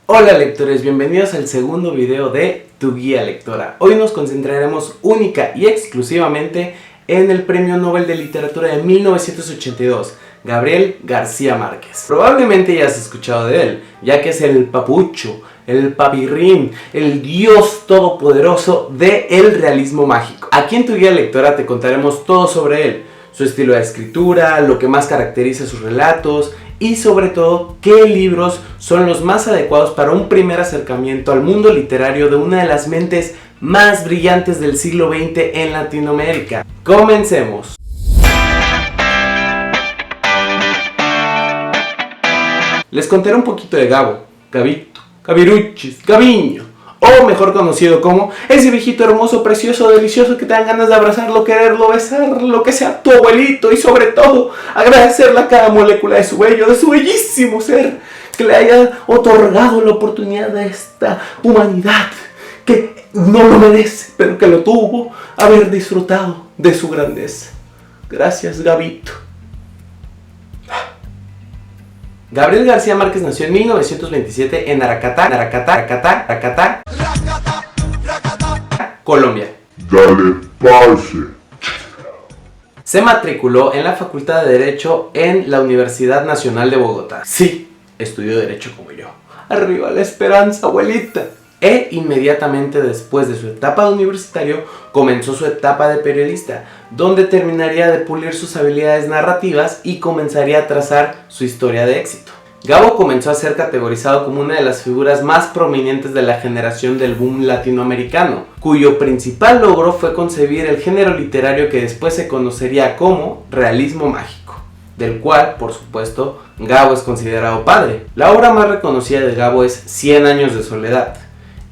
Hola lectores, bienvenidos al segundo video de Tu Guía Lectora. Hoy nos concentraremos única y exclusivamente en el Premio Nobel de Literatura de 1982, Gabriel García Márquez. Probablemente ya has escuchado de él, ya que es el papucho, el papirrín, el dios todopoderoso del realismo mágico. Aquí en Tu Guía Lectora te contaremos todo sobre él, su estilo de escritura, lo que más caracteriza sus relatos y sobre todo qué libros son los más adecuados para un primer acercamiento al mundo literario de una de las mentes más brillantes del siglo XX en Latinoamérica. ¡Comencemos! Les contaré un poquito de Gabo, Gabito, Gabiruchis, Gaviño, o mejor conocido como ese viejito hermoso, precioso, delicioso que te dan ganas de abrazarlo, quererlo, besarlo, que sea tu abuelito y sobre todo agradecerle a cada molécula de su bello, de su bellísimo ser que le haya otorgado la oportunidad de esta humanidad que no lo merece, pero que lo tuvo, haber disfrutado de su grandeza. Gracias, Gabito. Gabriel García Márquez nació en 1927 en Aracatá, Colombia. Dale pause. Se matriculó en la Facultad de Derecho en la Universidad Nacional de Bogotá. Sí, estudió Derecho como yo. ¡Arriba la esperanza, abuelita! E inmediatamente después de su etapa de universitario, comenzó su etapa de periodista, donde terminaría de pulir sus habilidades narrativas y comenzaría a trazar su historia de éxito. Gabo comenzó a ser categorizado como una de las figuras más prominentes de la generación del boom latinoamericano, cuyo principal logro fue concebir el género literario que después se conocería como realismo mágico, del cual, por supuesto, Gabo es considerado padre. La obra más reconocida de Gabo es 100 años de soledad,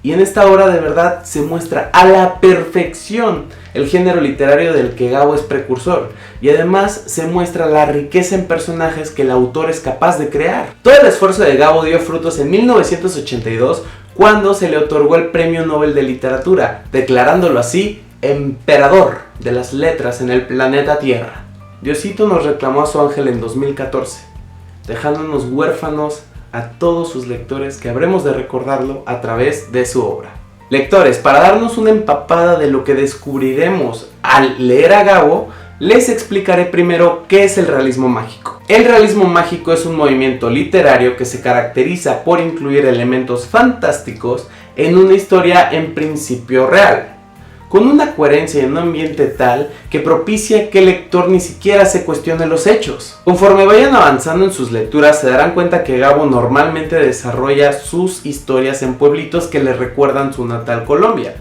y en esta obra de verdad se muestra a la perfección el género literario del que Gabo es precursor, y además se muestra la riqueza en personajes que el autor es capaz de crear. Todo el esfuerzo de Gabo dio frutos en 1982 cuando se le otorgó el Premio Nobel de Literatura, declarándolo así emperador de las letras en el planeta Tierra. Diosito nos reclamó a su ángel en 2014, dejándonos huérfanos a todos sus lectores que habremos de recordarlo a través de su obra. Lectores, para darnos una empapada de lo que descubriremos al leer a Gabo, les explicaré primero qué es el realismo mágico. El realismo mágico es un movimiento literario que se caracteriza por incluir elementos fantásticos en una historia en principio real, con una coherencia en un ambiente tal que propicia que el lector ni siquiera se cuestione los hechos. Conforme vayan avanzando en sus lecturas se darán cuenta que Gabo normalmente desarrolla sus historias en pueblitos que le recuerdan su natal Colombia,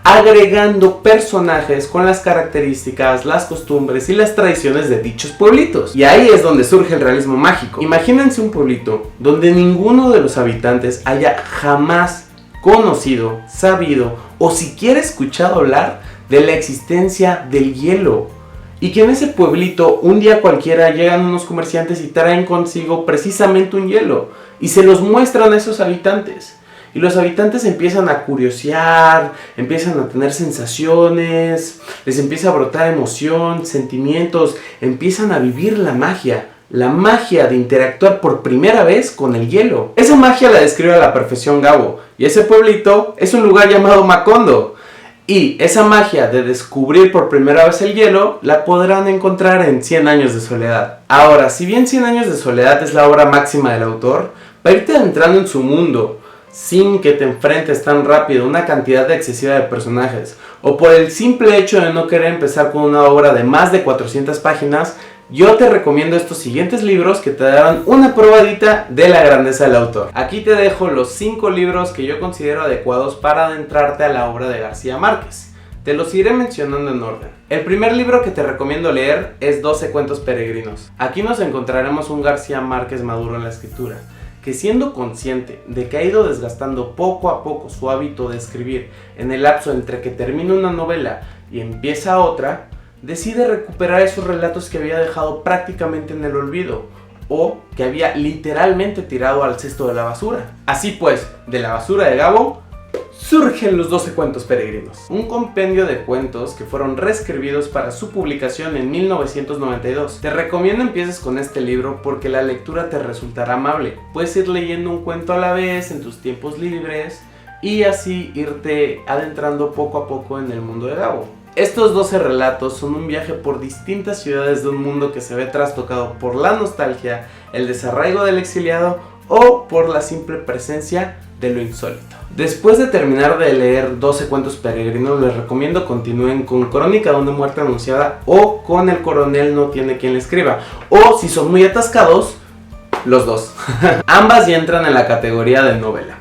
agregando personajes con las características, las costumbres y las tradiciones de dichos pueblitos. Y ahí es donde surge el realismo mágico. Imagínense un pueblito donde ninguno de los habitantes haya jamás conocido, sabido o siquiera escuchado hablar de la existencia del hielo, y que en ese pueblito un día cualquiera llegan unos comerciantes y traen consigo precisamente un hielo y se los muestran a esos habitantes, y los habitantes empiezan a curiosear, empiezan a tener sensaciones, les empieza a brotar emoción, sentimientos, empiezan a vivir la magia de interactuar por primera vez con el hielo. Esa magia la describe a la perfección Gabo, y ese pueblito es un lugar llamado Macondo. Y esa magia de descubrir por primera vez el hielo la podrán encontrar en 100 años de soledad. Ahora, si bien 100 años de soledad es la obra máxima del autor, para irte adentrando en su mundo sin que te enfrentes tan rápido a una cantidad excesiva de personajes, o por el simple hecho de no querer empezar con una obra de más de 400 páginas, yo te recomiendo estos siguientes libros que te darán una probadita de la grandeza del autor. Aquí te dejo los 5 libros que yo considero adecuados para adentrarte a la obra de García Márquez. Te los iré mencionando en orden. El primer libro que te recomiendo leer es 12 cuentos peregrinos. Aquí nos encontraremos un García Márquez maduro en la escritura, que siendo consciente de que ha ido desgastando poco a poco su hábito de escribir en el lapso entre que termina una novela y empieza otra, decide recuperar esos relatos que había dejado prácticamente en el olvido, o que había literalmente tirado al cesto de la basura. Así pues, de la basura de Gabo surgen los 12 cuentos peregrinos, un compendio de cuentos que fueron reescribidos para su publicación en 1992. Te recomiendo empieces con este libro porque la lectura te resultará amable. Puedes ir leyendo un cuento a la vez en tus tiempos libres y así irte adentrando poco a poco en el mundo de Gabo. Estos 12 relatos son un viaje por distintas ciudades de un mundo que se ve trastocado por la nostalgia, el desarraigo del exiliado o por la simple presencia de lo insólito. Después de terminar de leer 12 cuentos peregrinos, les recomiendo continúen con Crónica de una muerte anunciada o con El coronel no tiene quien le escriba, o si son muy atascados, los dos. Ambas ya entran en la categoría de novela,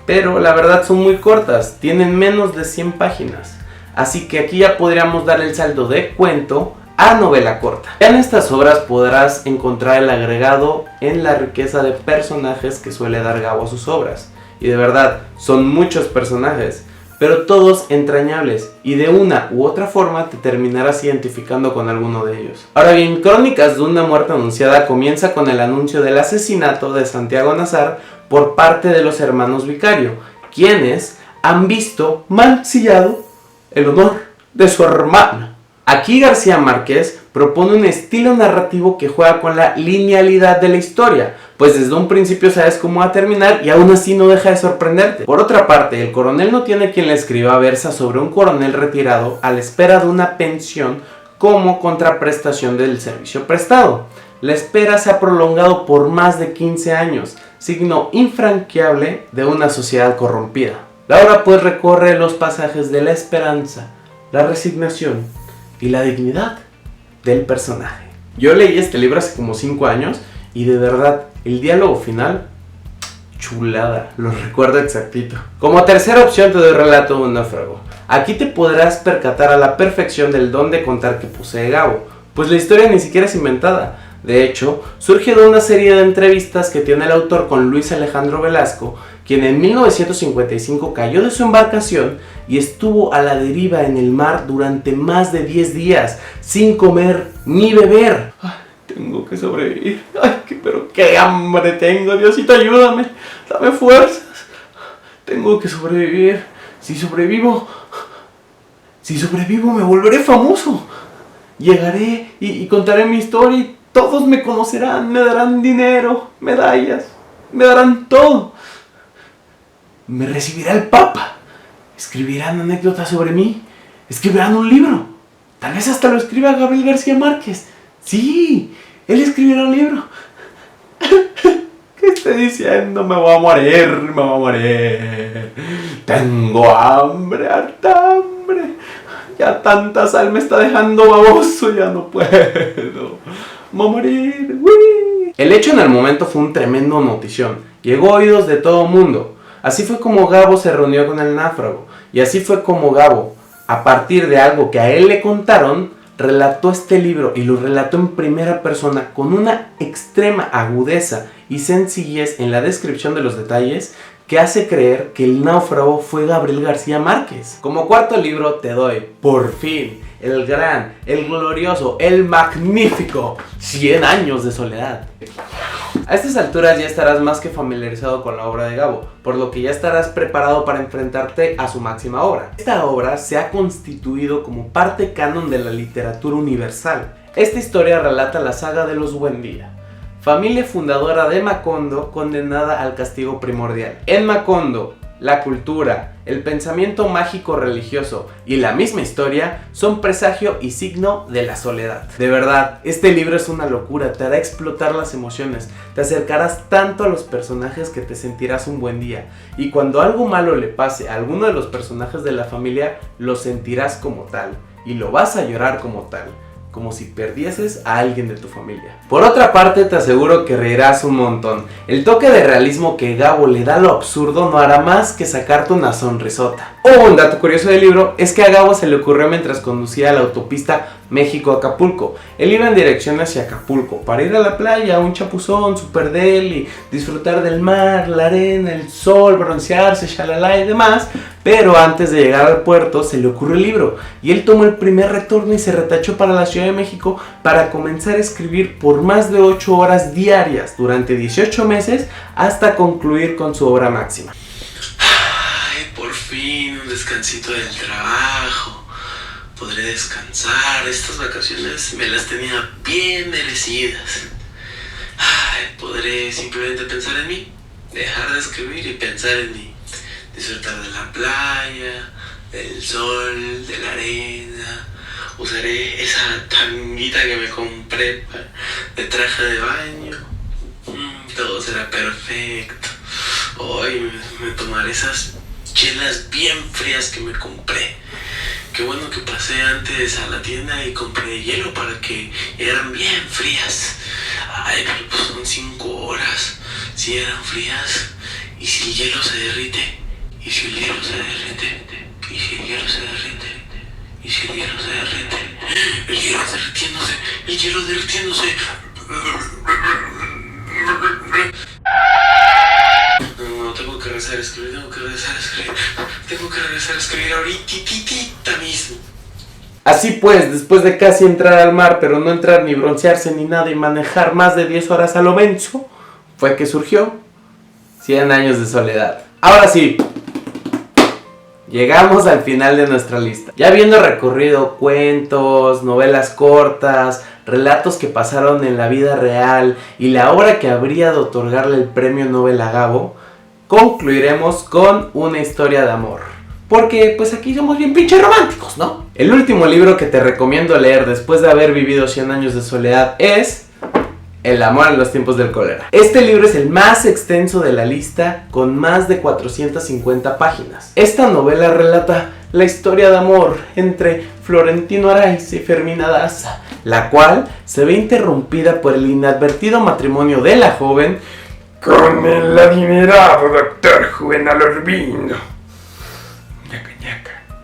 pero la verdad son muy cortas, tienen menos de 100 páginas. Así que aquí ya podríamos dar el salto de cuento a novela corta. Ya en estas obras podrás encontrar el agregado en la riqueza de personajes que suele dar Gabo a sus obras. Y de verdad, son muchos personajes, pero todos entrañables, y de una u otra forma te terminarás identificando con alguno de ellos. Ahora bien, Crónicas de una muerte anunciada comienza con el anuncio del asesinato de Santiago Nazar por parte de los hermanos Vicario, quienes han visto mancillado el honor de su hermana. Aquí García Márquez propone un estilo narrativo que juega con la linealidad de la historia, pues desde un principio sabes cómo va a terminar y aún así no deja de sorprenderte. Por otra parte, El coronel no tiene quien le escriba versa sobre un coronel retirado a la espera de una pensión como contraprestación del servicio prestado. La espera se ha prolongado por más de 15 años, signo infranqueable de una sociedad corrompida. La obra pues recorre los pasajes de la esperanza, la resignación y la dignidad del personaje. Yo leí este libro hace como 5 años y de verdad el diálogo final, chulada, lo recuerdo exactito. Como tercera opción te doy Relato de un náufrago. Aquí te podrás percatar a la perfección del don de contar que posee Gabo, pues la historia ni siquiera es inventada. De hecho, surge de una serie de entrevistas que tiene el autor con Luis Alejandro Velasco, quien en 1955 cayó de su embarcación y estuvo a la deriva en el mar durante más de 10 días, sin comer ni beber. Ay, tengo que sobrevivir. Ay, pero qué hambre tengo, Diosito, ayúdame, dame fuerzas. Tengo que sobrevivir. Si sobrevivo me volveré famoso. Llegaré y contaré mi historia y todos me conocerán, me darán dinero, medallas, me darán todo. Me recibirá el Papa, escribirán anécdotas sobre mí, escribirán un libro, tal vez hasta lo escriba Gabriel García Márquez. Sí, él escribirá un libro. ¿Qué estoy diciendo? Me voy a morir. Tengo hambre, harta hambre. Ya tanta sal me está dejando baboso, ya no puedo. Me voy a morir. ¡Uy! El hecho en el momento fue un tremendo notición. Llegó a oídos de todo mundo. Así fue como Gabo se reunió con el náufrago. Y así fue como Gabo, a partir de algo que a él le contaron, relató este libro y lo relató en primera persona con una extrema agudeza y sencillez en la descripción de los detalles que hace creer que el náufrago fue Gabriel García Márquez. Como cuarto libro te doy, por fin, el gran, el glorioso, el magnífico 100 años de soledad. A estas alturas ya estarás más que familiarizado con la obra de Gabo, por lo que ya estarás preparado para enfrentarte a su máxima obra. Esta obra se ha constituido como parte canon de la literatura universal. Esta historia relata la saga de los Buendía, familia fundadora de Macondo condenada al castigo primordial. En Macondo, la cultura, el pensamiento mágico religioso y la misma historia son presagio y signo de la soledad. De verdad, este libro es una locura, te hará explotar las emociones, te acercarás tanto a los personajes que te sentirás un buen día. Y cuando algo malo le pase a alguno de los personajes de la familia, lo sentirás como tal y lo vas a llorar como tal, como si perdieses a alguien de tu familia. Por otra parte, te aseguro que reirás un montón. El toque de realismo que Gabo le da a lo absurdo no hará más que sacarte una sonrisota. Un dato curioso del libro es que a Gabo se le ocurrió mientras conducía la autopista México-Acapulco. Él iba en dirección hacia Acapulco para ir a la playa, un chapuzón, super deli, disfrutar del mar, la arena, el sol, broncearse, shalala y demás. Pero antes de llegar al puerto se le ocurrió el libro y él tomó el primer retorno y se retachó para la Ciudad de México para comenzar a escribir por más de 8 horas diarias durante 18 meses hasta concluir con su obra máxima. Ay, por fin. fin un descansito del trabajo. Podré descansar. Estas vacaciones me las tenía bien merecidas. Podré simplemente pensar en mí, dejar de escribir y pensar en mí. Disfrutar de la playa, del sol, de la arena. Usaré esa tanguita que me compré de traje de baño. Todo será perfecto. Hoy me tomaré esas chelas bien frías que me compré. Qué bueno que pasé antes a la tienda y compré hielo para que eran bien frías. Ay, pero pues son 5 horas. Si eran frías. ¿Y si el hielo se derrite? ¿Y si el hielo se derrite? ¿Y si el hielo se derrite? ¿Y si el hielo se derrite? El hielo derritiéndose. El hielo derritiéndose. No, tengo que regresar a escribir. Tengo que regresar a escribir ahorita mismo. Así pues, después de casi entrar al mar, pero no entrar ni broncearse ni nada y manejar más de 10 horas a lo menso, fue que surgió 100 años de soledad. Ahora sí, llegamos al final de nuestra lista. Ya habiendo recorrido cuentos, novelas cortas, relatos que pasaron en la vida real y la obra que habría de otorgarle el premio Nobel a Gabo, concluiremos con una historia de amor. Porque pues aquí somos bien pinches románticos, ¿no? El último libro que te recomiendo leer después de haber vivido 100 años de soledad es El amor en los tiempos del cólera. Este libro es el más extenso de la lista, con más de 450 páginas. Esta novela relata la historia de amor entre Florentino Araiza y Fermina Daza, la cual se ve interrumpida por el inadvertido matrimonio de la joven con el adinerado doctor Juvenal Urbino.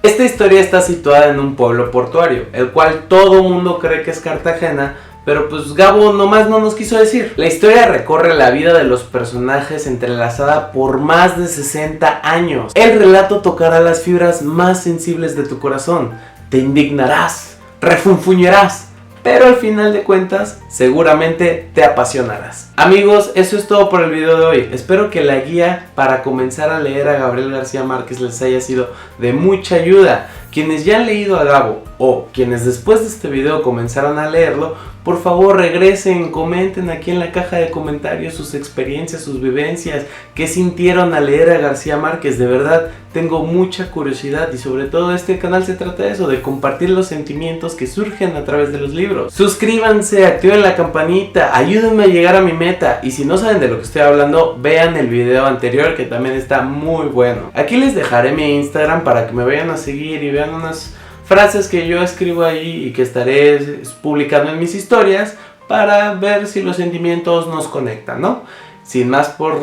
Esta historia está situada en un pueblo portuario, el cual todo mundo cree que es Cartagena, pero pues Gabo nomás no nos quiso decir. La historia recorre la vida de los personajes entrelazada por más de 60 años. El relato tocará las fibras más sensibles de tu corazón. Te indignarás, refunfuñarás, pero al final de cuentas seguramente te apasionarás. Amigos, eso es todo por el video de hoy. Espero que la guía para comenzar a leer a Gabriel García Márquez les haya sido de mucha ayuda. Quienes ya han leído a Gabo o quienes después de este video comenzaron a leerlo, por favor regresen, comenten aquí en la caja de comentarios sus experiencias, sus vivencias, qué sintieron al leer a García Márquez. De verdad tengo mucha curiosidad y sobre todo este canal se trata de eso, de compartir los sentimientos que surgen a través de los libros. Suscríbanse, activen la campanita, ayúdenme a llegar a mi meta, y si no saben de lo que estoy hablando, vean el video anterior que también está muy bueno. Aquí les dejaré mi Instagram para que me vayan a seguir y vean unas frases que yo escribo ahí y que estaré publicando en mis historias para ver si los sentimientos nos conectan, ¿no? Sin más por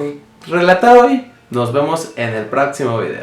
relatar hoy, nos vemos en el próximo video.